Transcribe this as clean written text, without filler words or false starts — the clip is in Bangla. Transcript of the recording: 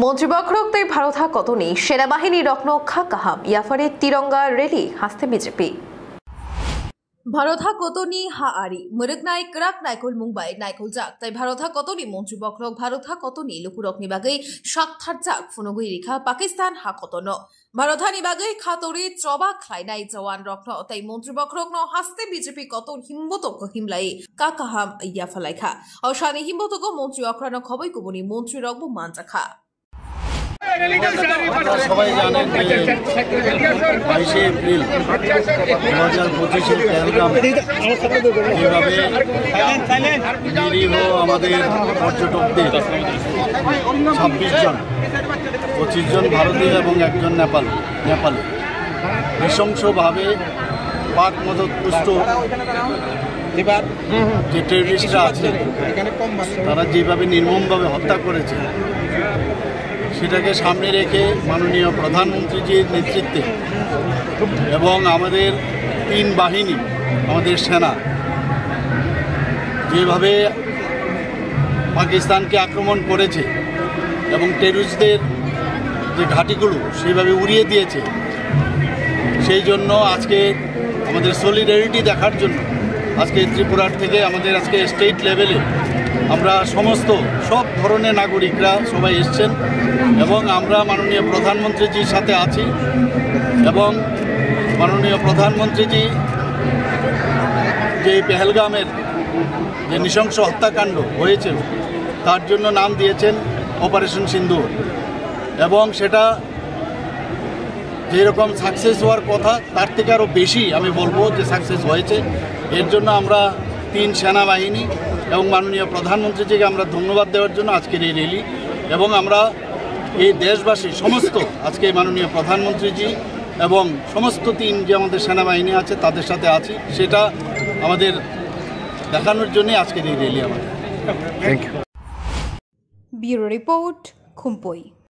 মন্ত্রীবক্রক্তে ভারতা কতনি সেনাবাহিনী রত্নক্ষা কাহাম ইয়াফারে তিরঙ্গা রেলি হাসতে বিজেপি ভারতা কতনি হা আরি মুরুকনাই ক্রাক নাইকল মুম্বাই নাইকল জাক তাই ভারতা কতনি মন্ত্রীবক্রক ভারতা কতনি লুকুরকনি বাগৈ সাতথার জাক ফুনগুই রেখা পাকিস্তান হা কতন ভারতানি বাগৈ খাতরি চবা খ্লাইনাই জওয়ান রত্ন তাই মন্ত্রীবক্রক হাসতে বিজেপি কত হিম্বতক হিমলাই কাকাহাম ইয়াফালাইখা অশানি হিম্বতক মন্ত্রী অক্রান খবই কুবনি মন্ত্রী রকব মানজাখা সবাই জানেন যে 22শে এপ্রিল 2025 পেহেলগামে যেভাবে নিরীহ আমাদের পর্যটকদের 26 জন 25 জন ভারতীয় এবং একজন নেপালি নৃশংসভাবে পাক মদতপুষ্ট যে টেররিস্টরা আছে তারা যেভাবে নির্মমভাবে হত্যা করেছে সেটাকে সামনে রেখে মাননীয় প্রধানমন্ত্রীজির নেতৃত্বে এবং আমাদের 3 বাহিনী আমাদের সেনা যেভাবে পাকিস্তানকে আক্রমণ করেছে এবং টেররিস্টদের যে ঘাঁটিগুলো সেইভাবে উড়িয়ে দিয়েছে সেই জন্য আজকে আমাদের সলিডারিটি দেখার জন্য আজকে ত্রিপুরার থেকে আমাদের আজকে স্টেট লেভেলে আমরা সব ধরনের নাগরিকরা সবাই এসছেন এবং আমরা মাননীয় প্রধানমন্ত্রীজির সাথে আছি এবং মাননীয় প্রধানমন্ত্রীজি যে পেহেলগামের যে নৃশংস হত্যাকাণ্ড হয়েছিল তার জন্য নাম দিয়েছেন অপারেশন সিন্দুর এবং সেটা যেরকম সাকসেস হওয়ার কথা তার থেকে আরও বেশি আমি বলবো যে সাকসেস হয়েছে। এর জন্য আমরা 3 সেনাবাহিনী এবং মাননীয় প্রধানমন্ত্রীজিকে আমরা ধন্যবাদ দেওয়ার জন্য আজকের এই র্যালি এবং আমরা এই দেশবাসী সমস্ত আজকে মাননীয় প্রধানমন্ত্রীজি এবং সমস্ত 3 যে আমাদের সেনাবাহিনী আছে তাদের সাথে আছি সেটা আমাদের দেখানোর জন্যই আজকের এই র্যালি আমাদের। Thank you. Bureau report খুম্পই।